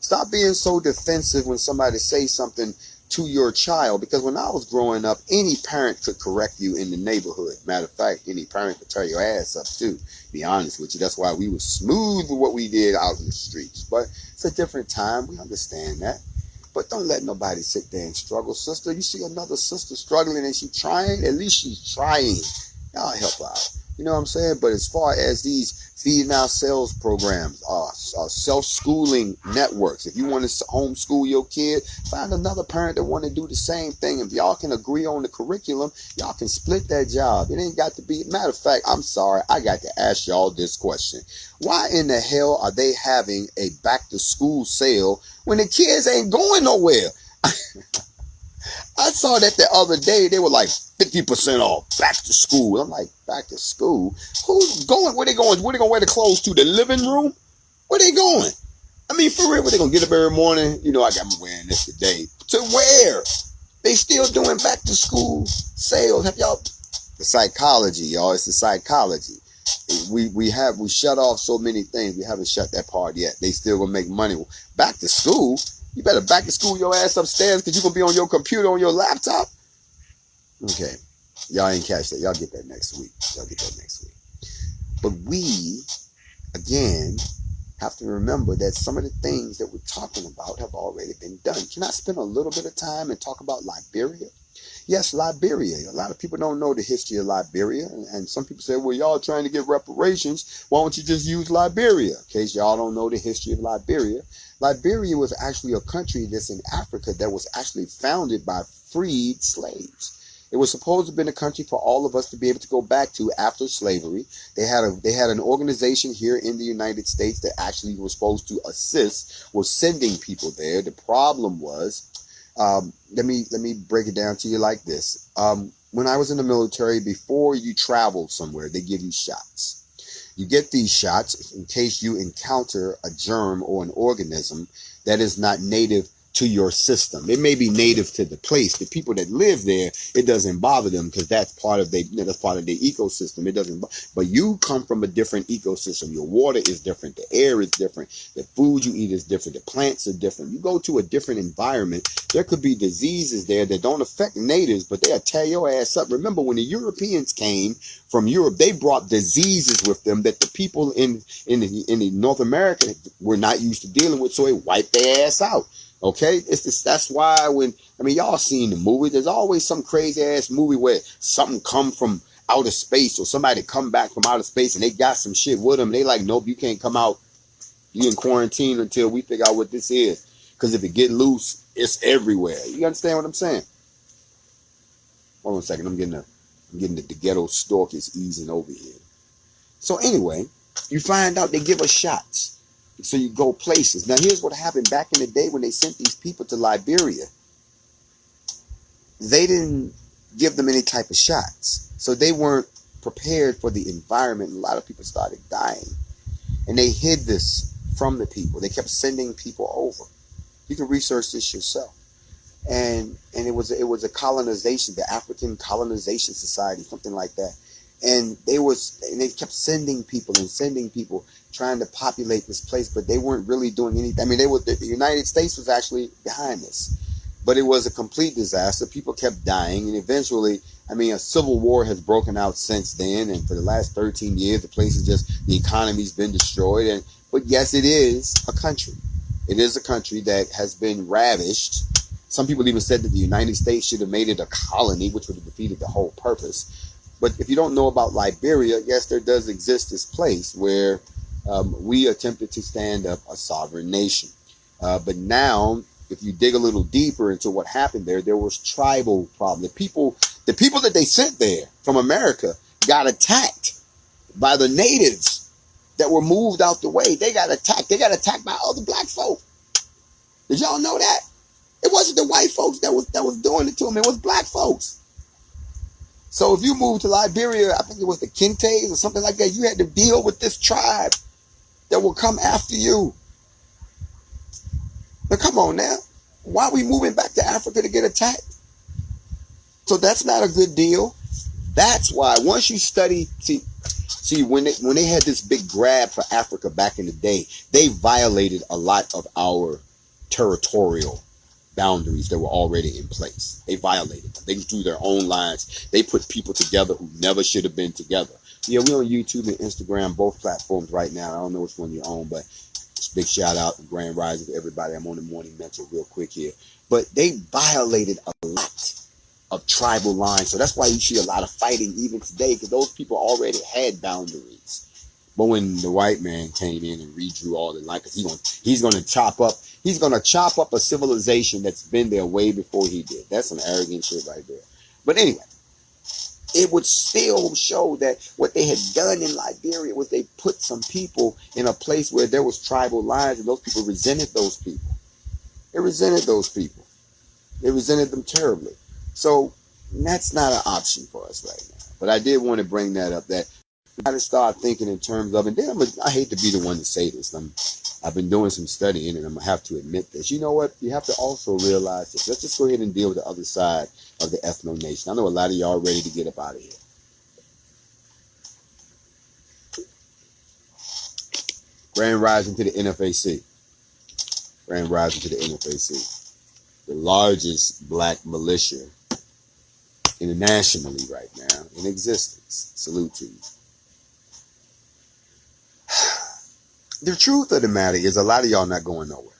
Stop being so defensive when somebody says something to your child, because when I was growing up, any parent could correct you in the neighborhood. Matter of fact, any parent could tear your ass up too, to be honest with you. That's why we were smooth with what we did out in the streets. But it's a different time. We understand that. But don't let nobody sit there and struggle. Sister, you see another sister struggling and she's trying, at least she's trying. Y'all help her out. You know what I'm saying? But as far as these feeding ourselves programs, self-schooling networks, if you want to homeschool your kid, find another parent that want to do the same thing. If y'all can agree on the curriculum, y'all can split that job. It ain't got to be. Matter of fact, I'm sorry, I got to ask y'all this question. Why in the hell are they having a back-to-school sale when the kids ain't going nowhere? I saw that the other day. They were like 50% off, back to school. I'm like, back to school? Who's going? Where they going? Where they going to wear the clothes to? The living room? Where they going? I mean, for real, where they going to get up every morning? I got me wearing this today. To where? They still doing back to school sales. Have y'all? The psychology, y'all. It's the psychology. We shut off so many things. We haven't shut that part yet. They still going to make money. Back to school? You better back to school your ass upstairs because you're going to be on your computer, on your laptop. Okay. Y'all ain't catch that. Y'all get that next week. But we, again, have to remember that some of the things that we're talking about have already been done. Can I spend a little bit of time and talk about Liberia? Yes, Liberia. A lot of people don't know the history of Liberia. And some people say, well, y'all trying to get reparations. Why don't you just use Liberia? In case y'all don't know the history of Liberia. Liberia was actually a country that's in Africa that was actually founded by freed slaves. It was supposed to have been a country for all of us to be able to go back to after slavery. They had an organization here in the United States that actually was supposed to assist with sending people there. The problem was, let me break it down to you like this. When I was in the military, before you travel somewhere, they give you shots. You get these shots in case you encounter a germ or an organism that is not native to your system. It may be native to the place. The people that live there, it doesn't bother them because that's part of their ecosystem. It doesn't. But you come from a different ecosystem. Your water is different. The air is different. The food you eat is different. The plants are different. You go to a different environment. There could be diseases there that don't affect natives, but they'll tear your ass up. Remember, when the Europeans came from Europe, they brought diseases with them that the people in the North America were not used to dealing with, so it wiped their ass out. Okay, that's why y'all seen the movie. There's always some crazy ass movie where something come from outer space or somebody come back from outer space and they got some shit with them. They like, nope, you can't come out. You in quarantine until we figure out what this is. Because if it get loose, it's everywhere. You understand what I'm saying? Hold on a second. I'm getting the ghetto stork is easing over here. So anyway, you find out they give us shots. So you go places. Now, here's what happened back in the day when they sent these people to Liberia. They didn't give them any type of shots. So they weren't prepared for the environment. A lot of people started dying. And they hid this from the people. They kept sending people over. You can research this yourself. And it was a colonization, the African Colonization Society, something like that. And they kept sending people, trying to populate this place, but they weren't really doing anything. I mean, the United States was actually behind this, but it was a complete disaster. People kept dying, and eventually, a civil war has broken out since then. And for the last 13 years, the economy's been destroyed. But yes, it is a country. It is a country that has been ravished. Some people even said that the United States should have made it a colony, which would have defeated the whole purpose. But if you don't know about Liberia, yes, there does exist this place where we attempted to stand up a sovereign nation. But now, if you dig a little deeper into what happened there was tribal problem. The people that they sent there from America got attacked by the natives. that were moved out the way, they got attacked. They got attacked by other black folk. Did y'all know that? It wasn't the white folks that was doing it to them. It was black folks. So if you moved to Liberia, I think it was the Kintes or something like that, you had to deal with this tribe that will come after you. Now come on now. Why are we moving back to Africa to get attacked? So that's not a good deal. That's why once you study, see when they had this big grab for Africa back in the day, they violated a lot of our territorial boundaries that were already in place. They violated them. They drew their own lines. They put people together who never should have been together. Yeah, we're on YouTube and Instagram, both platforms right now. I don't know which one you're on, but it's a big shout out to Grand Rising to everybody. I'm on the morning mental real quick here. But they violated a lot of tribal lines. So that's why you see a lot of fighting even today, because those people already had boundaries. But when the white man came in and redrew all the lines, he's gonna chop up a civilization that's been there way before he did. That's some arrogant shit right there. But anyway, it would still show that what they had done in Liberia was they put some people in a place where there was tribal lines, and those people resented those people. They resented those people. They resented them terribly. So that's not an option for us right now. But I did want to bring that up, that we got to start thinking in terms of, and then I hate to be the one to say this. I've been doing some studying, and I'm going to have to admit this. You know what? You have to also realize this. Let's just go ahead and deal with the other side of the ethno nation. I know a lot of y'all are ready to get up out of here. Grand Rising to the NFAC. Grand Rising to the NFAC. The largest black militia internationally right now in existence. Salute to you. The truth of the matter is a lot of y'all not going nowhere.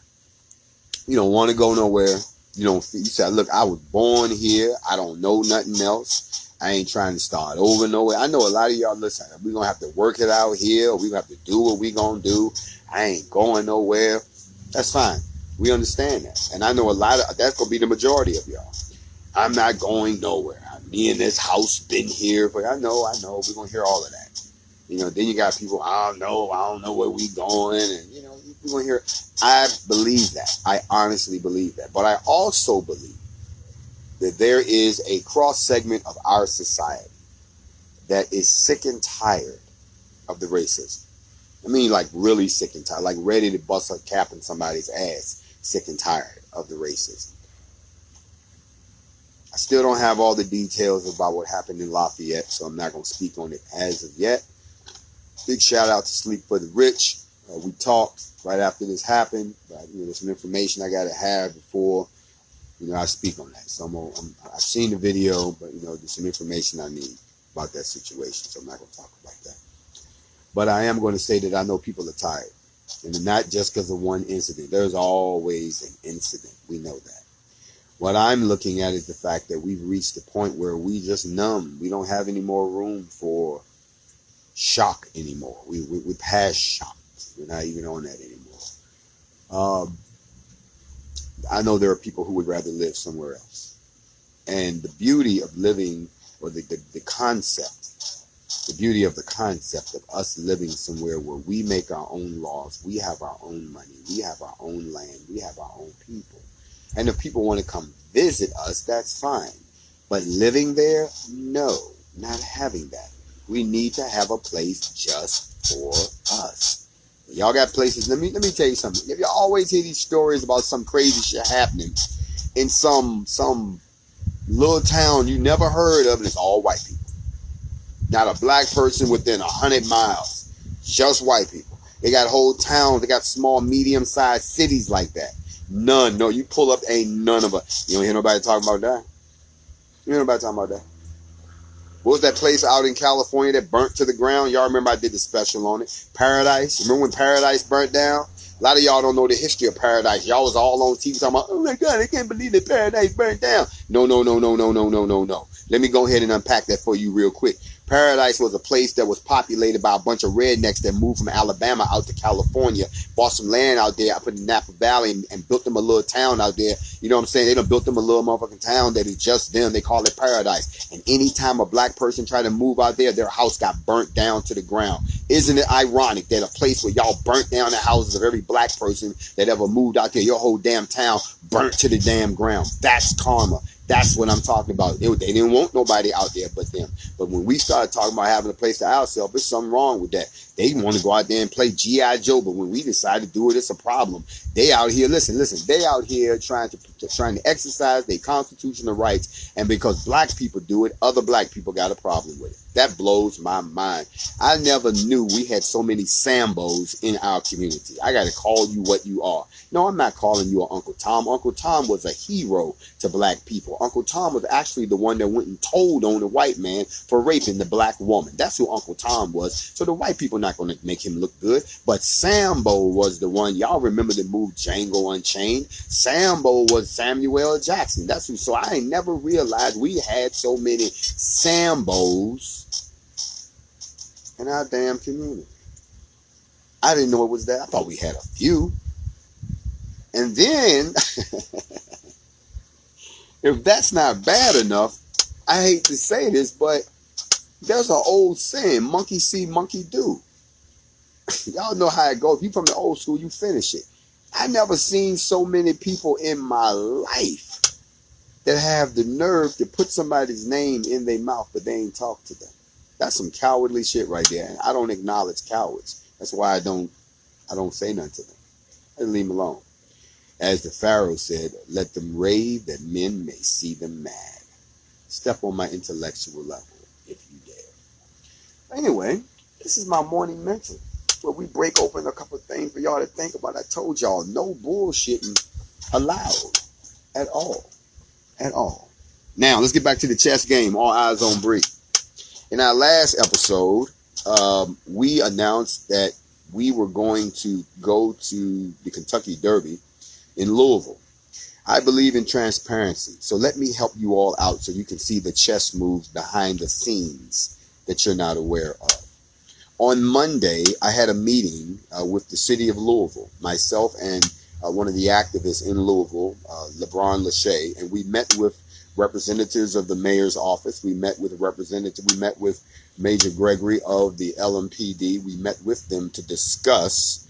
You don't want to go nowhere. You say, look, I was born here. I don't know nothing else. I ain't trying to start over nowhere. I know a lot of y'all, listen, we're going to have to work it out here. Or we're going to have to do what we're going to do. I ain't going nowhere. That's fine. We understand that. And I know that's going to be the majority of y'all. I'm not going nowhere. Me and this house been here. But I know. We're going to hear all of that. Then you got people, I don't know where we going. And, we're going to hear. I believe that. I honestly believe that. But I also believe that there is a cross segment of our society that is sick and tired of the racism. I mean, like really sick and tired, like ready to bust a cap in somebody's ass, sick and tired of the racism. I still don't have all the details about what happened in Lafayette, so I'm not going to speak on it as of yet. Big shout out to Sleep for the Rich. We talked right after this happened, but there's some information I got to have before I speak on that. So I've seen the video, but there's some information I need about that situation, so I'm not going to talk about that. But I am going to say that I know people are tired, and not just because of one incident. There's always an incident. We know that. What I'm looking at is the fact that we've reached the point where we just numb. We don't have any more room for shock anymore. We're past shock. We're not even on that anymore. I know there are people who would rather live somewhere else. And the beauty of living, or the beauty of the concept of us living somewhere where we make our own laws, we have our own money, we have our own land, we have our own people. And if people want to come visit us, that's fine. But living there, no, not having that. We need to have a place just for us. Y'all got places. Let me tell you something. If you always hear these stories about some crazy shit happening in some little town you never heard of, and it's all white people. Not a black person within 100 miles. Just white people. They got whole towns. They got small, medium-sized cities like that. None. No, you pull up, ain't none of us. You don't hear nobody talking about that. You hear nobody talking about that. What was that place out in California that burnt to the ground? Y'all remember I did the special on it. Paradise. Remember when Paradise burnt down? A lot of y'all don't know the history of Paradise. Y'all was all on TV talking about, oh my God, I can't believe that Paradise burnt down. No. Let me go ahead and unpack that for you real quick. Paradise was a place that was populated by a bunch of rednecks that moved from Alabama out to California, bought some land out there, up in Napa Valley, and built them a little town out there. You know what I'm saying? They done built them a little motherfucking town that is just them. They call it Paradise. And anytime a black person tried to move out there, their house got burnt down to the ground. Isn't it ironic that a place where y'all burnt down the houses of every black person that ever moved out there, your whole damn town burnt to the damn ground? That's karma. That's what I'm talking about. They didn't want nobody out there but them. But when we started talking about having a place to ourselves, there's something wrong with that. They want to go out there and play G.I. Joe, but when we decide to do it, it's a problem. They out here, listen, they out here trying to exercise their constitutional rights, and because black people do it, other black people got a problem with it. That blows my mind. I never knew we had so many Sambos in our community. I got to call you what you are. No, I'm not calling you an Uncle Tom. Uncle Tom was a hero to black people. Uncle Tom was actually the one that went and told on the white man for raping the black woman. That's who Uncle Tom was. So the white people not going to make him look good. But Sambo was the one. Y'all remember the movie Django Unchained? Sambo was Samuel Jackson. That's who. So I ain't never realized we had so many Sambos in our damn community. I didn't know it was that. I thought we had a few. And then, if that's not bad enough, I hate to say this, but there's an old saying, monkey see, monkey do. Y'all know how it goes. If you from the old school, you finish it. I never seen so many people in my life that have the nerve to put somebody's name in their mouth, but they ain't talk to them. That's some cowardly shit right there. And I don't acknowledge cowards. That's why I don't say nothing to them. I leave them alone. As the Pharaoh said, let them rave that men may see them mad. Step on my intellectual level if you dare. Anyway, this is my morning mental, where we break open a couple of things for y'all to think about. I told y'all, no bullshitting allowed at all. At all. Now, let's get back to the chess game. All eyes on Bree. In our last episode, we announced that we were going to go to the Kentucky Derby in Louisville. I believe in transparency. So let me help you all out so you can see the chess moves behind the scenes that you're not aware of. On Monday, I had a meeting with the city of Louisville, myself and one of the activists in Louisville, LeBron Lachey, and we met with representatives of the mayor's office. We met with Major Gregory of the LMPD. We met with them to discuss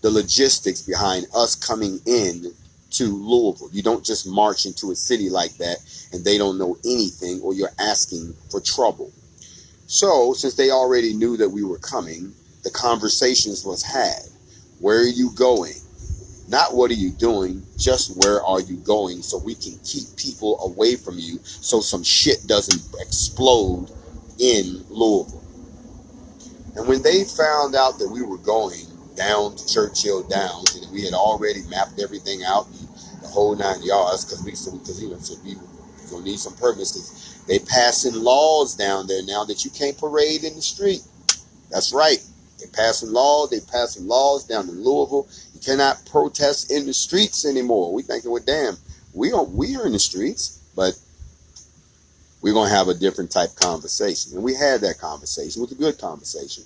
the logistics behind us coming in to Louisville. You don't just march into a city like that and they don't know anything, or you're asking for trouble. So, since they already knew that we were coming, the conversations was had. Where are you going? Not what are you doing, just where are you going, so we can keep people away from you so some shit doesn't explode in Louisville. And when they found out that we were going down to Churchill Downs, and we had already mapped everything out, the whole 9 yards, because we were going to need some permits. They passing laws down there now that you can't parade in the street. That's right. They passing laws down in Louisville. You cannot protest in the streets anymore. We thinking, well, damn, we are in the streets, but we're going to have a different type of conversation. And we had that conversation. It was a good conversation.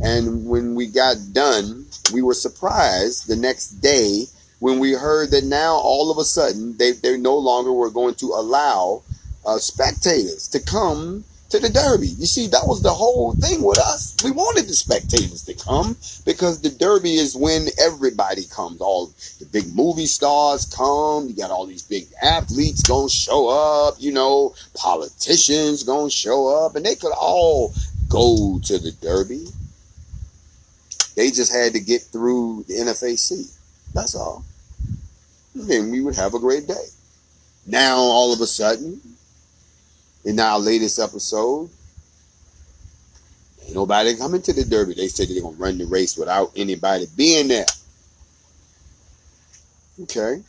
And when we got done, we were surprised the next day when we heard that now all of a sudden they no longer were going to allow spectators to come to the Derby. You see, that was the whole thing with us. We wanted the spectators to come because the Derby is when everybody comes. All the big movie stars come. You got all these big athletes gonna show up, politicians gonna show up, and they could all go to the Derby. They just had to get through the NFAC. That's all. And then we would have a great day. Now, all of a sudden, in our latest episode, ain't nobody coming to the Derby. They said they're going to run the race without anybody being there. Okay.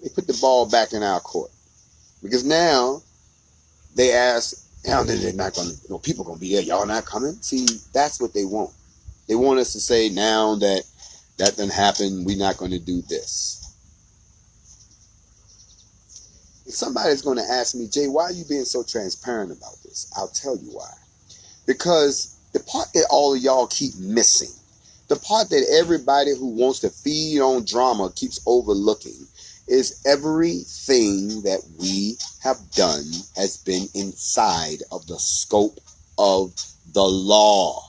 They put the ball back in our court. Because now, they ask, now they're not going to, people going to be there. Y'all not coming? See, that's what they want. They want us to say now that didn't happen, we're not going to do this. If somebody's going to ask me, Jay, why are you being so transparent about this? I'll tell you why. Because the part that all of y'all keep missing, the part that everybody who wants to feed on drama keeps overlooking, is everything that we have done has been inside of the scope of the law.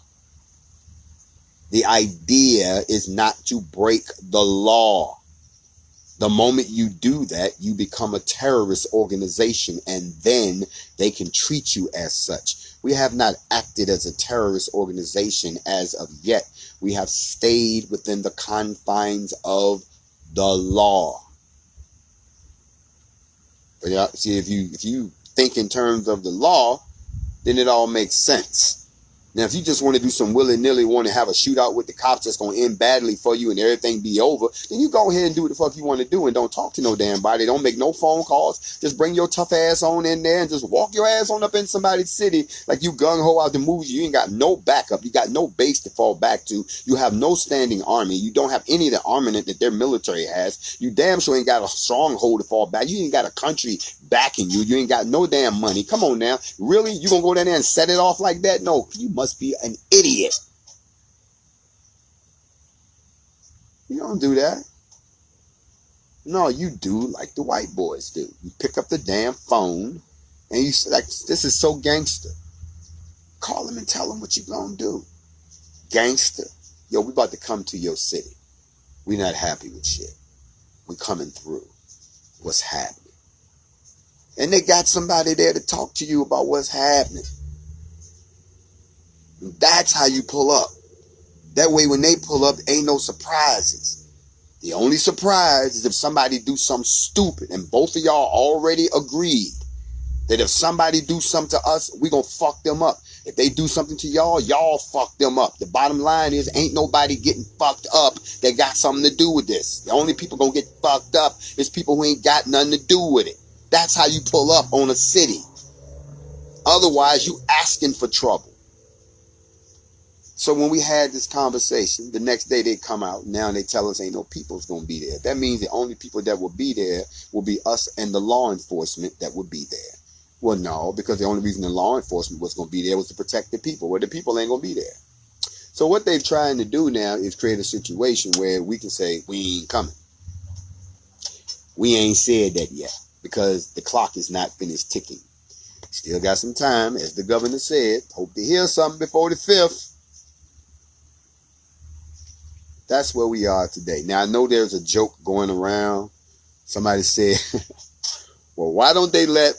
The idea is not to break the law. The moment you do that, you become a terrorist organization, and then they can treat you as such. We have not acted as a terrorist organization as of yet. We have stayed within the confines of the law. But yeah, see, if you think in terms of the law, then it all makes sense. Now, if you just want to do some willy-nilly, want to have a shootout with the cops that's going to end badly for you and everything be over, then you go ahead and do what the fuck you want to do and don't talk to no damn body. Don't make no phone calls. Just bring your tough ass on in there and just walk your ass on up in somebody's city like you gung-ho out the movies. You ain't got no backup. You got no base to fall back to. You have no standing army. You don't have any of the armament that their military has. You damn sure ain't got a stronghold to fall back. You ain't got a country backing you. You ain't got no damn money. Come on now. Really? You gonna go down there and set it off like that? No, you must be an idiot. You don't do that. No, you do like the white boys do. You pick up the damn phone and you like, this is so gangster. Call them and tell them what you gonna do. Gangster. Yo, we about to come to your city. We not happy with shit. We coming through. What's happening? And they got somebody there to talk to you about what's happening. That's how you pull up. That way when they pull up, ain't no surprises. The only surprise is if somebody do something stupid, and both of y'all already agreed that if somebody do something to us, we gonna fuck them up. If they do something to y'all, y'all fuck them up. The bottom line is ain't nobody getting fucked up that got something to do with this. The only people gonna get fucked up is people who ain't got nothing to do with it. That's how you pull up on a city. Otherwise, you asking for trouble. So when we had this conversation, the next day they come out. Now they tell us ain't no people's going to be there. That means the only people that will be there will be us and the law enforcement that would be there. Well, no, because the only reason the law enforcement was going to be there was to protect the people. Well, the people ain't going to be there. So what they're trying to do now is create a situation where we can say, we ain't coming. We ain't said that yet because the clock is not finished ticking. Still got some time. As the governor said, hope to hear something before the 5th. That's where we are today. Now, I know there's a joke going around. Somebody said, well, why don't they let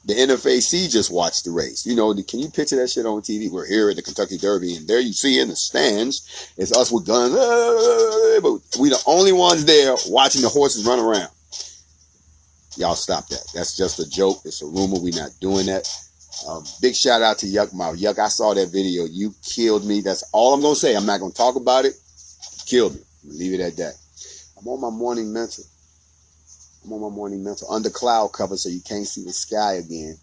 the NFAC just watch the race? You know, can you picture that shit on TV? We're here at the Kentucky Derby, and there you see in the stands, it's us with guns, but we the only ones there watching the horses run around. Y'all stop that. That's just a joke. It's a rumor. We're not doing that. Big shout out to Yuck Mouth. Yuck, I saw that video. You killed me. That's all I'm going to say. I'm not going to talk about it. Killed me. Leave it at that. I'm on my morning mental. Under cloud cover so you can't see the sky again.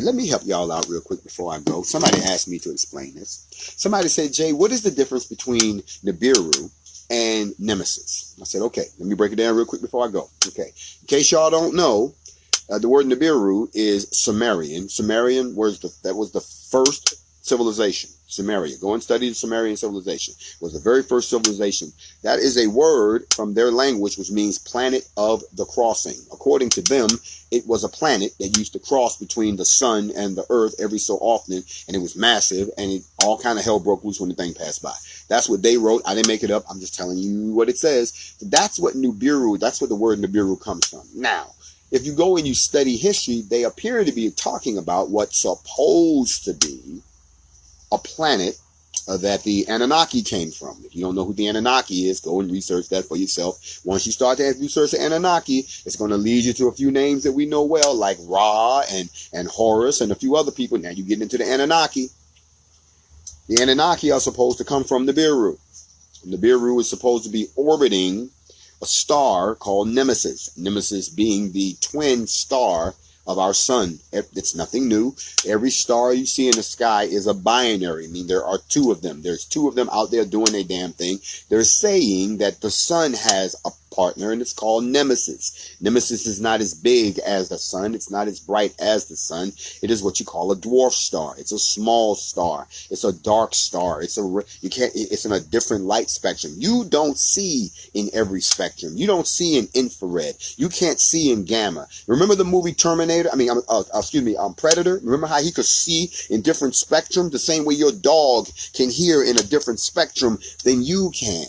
Let me help y'all out real quick before I go. Somebody asked me to explain this. Somebody said, Jay, what is the difference between Nibiru and Nemesis? I said, okay, let me break it down real quick before I go. Okay. In case y'all don't know, the word Nibiru is Sumerian. Sumerian was the first civilization. Sumeria. Go and study the Sumerian civilization. It was the very first civilization. That is a word from their language which means planet of the crossing. According to them, it was a planet that used to cross between the sun and the earth every so often, and it was massive, and all kind of hell broke loose when the thing passed by. That's what they wrote. I didn't make it up. I'm just telling you what it says. That's what Nibiru, that's what the word Nibiru comes from. Now, if you go and you study history, they appear to be talking about what's supposed to be a planet that the Anunnaki came from. If you don't know who the Anunnaki is, go and research that for yourself. Once you start to research the Anunnaki, it's going to lead you to a few names that we know well, like Ra and Horus and a few other people. Now you get into the Anunnaki. The Anunnaki are supposed to come from Nibiru. Nibiru is supposed to be orbiting a star called Nemesis. Nemesis being the twin star of our sun. It's nothing new. Every star you see in the sky is a binary. I mean, there are two of them. There's two of them out there doing a damn thing. They're saying that the sun has a partner, and it's called Nemesis. Nemesis is not as big as the sun. It's not as bright as the sun. It is what you call a dwarf star. It's a small star. It's a dark star. It's in a different light spectrum. You don't see in every spectrum. You don't see in infrared. You can't see in gamma. Remember the movie Terminator? Predator. Remember how he could see in different spectrum? The same way your dog can hear in a different spectrum than you can.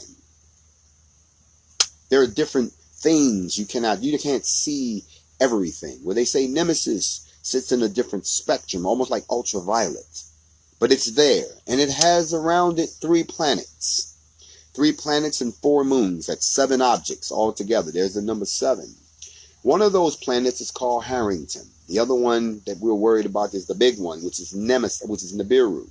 There are different things you can't see everything. Where they say Nemesis sits in a different spectrum, almost like ultraviolet. But it's there, and it has around it 3 planets. 3 planets and 4 moons. That's 7 objects altogether. There's the number 7. One of those planets is called Harrington. The other one that we're worried about is the big one, which is Nemesis, which is Nibiru.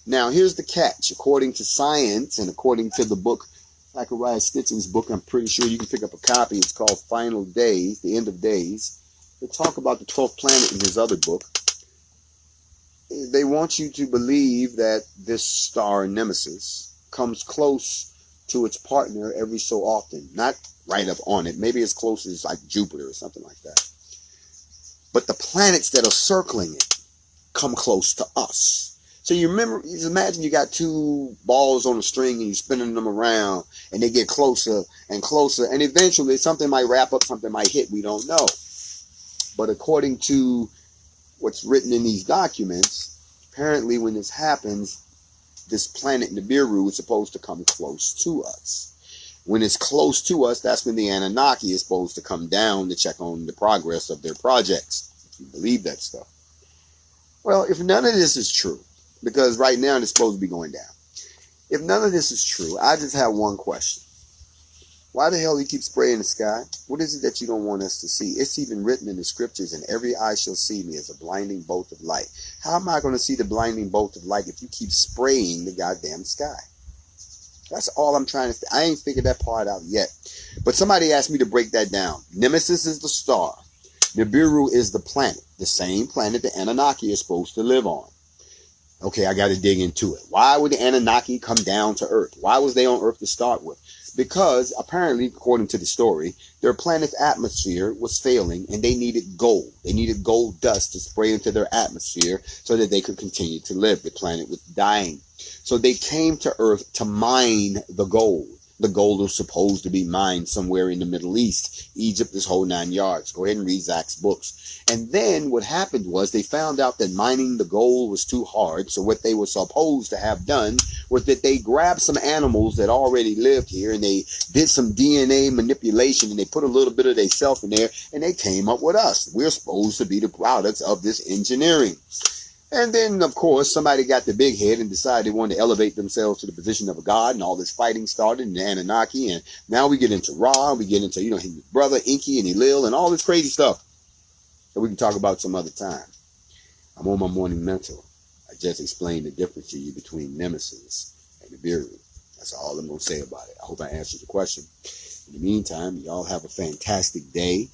Now, here's the catch. According to science and according to the book, Zachariah Stitchen's book, I'm pretty sure you can pick up a copy. It's called Final Days, The End of Days. They talk about the 12th planet in his other book. They want you to believe that this star, Nemesis, comes close to its partner every so often. Not right up on it. Maybe as close as like Jupiter or something like that. But the planets that are circling it come close to us. So you imagine you got 2 balls on a string and you're spinning them around and they get closer and closer. And eventually something might wrap up, something might hit. We don't know. But according to what's written in these documents, apparently when this happens, this planet Nibiru is supposed to come close to us. When it's close to us, that's when the Anunnaki is supposed to come down to check on the progress of their projects. If you believe that stuff. Well, if none of this is true, because right now it's supposed to be going down. If none of this is true, I just have one question. Why the hell do you keep spraying the sky? What is it that you don't want us to see? It's even written in the scriptures, and every eye shall see me as a blinding bolt of light. How am I going to see the blinding bolt of light if you keep spraying the goddamn sky? That's all I'm trying to... I ain't figured that part out yet. But somebody asked me to break that down. Nemesis is the star. Nibiru is the planet. The same planet the Anunnaki is supposed to live on. Okay, I got to dig into it. Why would the Anunnaki come down to Earth? Why was they on Earth to start with? Because apparently, according to the story, their planet's atmosphere was failing and they needed gold. They needed gold dust to spray into their atmosphere so that they could continue to live. The planet was dying. So they came to Earth to mine the gold. The gold was supposed to be mined somewhere in the Middle East, Egypt, this whole 9 yards. Go ahead and read Zach's books. And then what happened was they found out that mining the gold was too hard. So what they were supposed to have done was that they grabbed some animals that already lived here and they did some DNA manipulation and they put a little bit of themselves in there and they came up with us. We're supposed to be the products of this engineering. And then, of course, somebody got the big head and decided they wanted to elevate themselves to the position of a god, and all this fighting started in the Anunnaki. And now we get into Ra, we get into, his brother, Enki, and Elil, and all this crazy stuff that we can talk about some other time. I'm on my morning mental. I just explained the difference to you between Nemesis and Nibiru. That's all I'm going to say about it. I hope I answered the question. In the meantime, y'all have a fantastic day.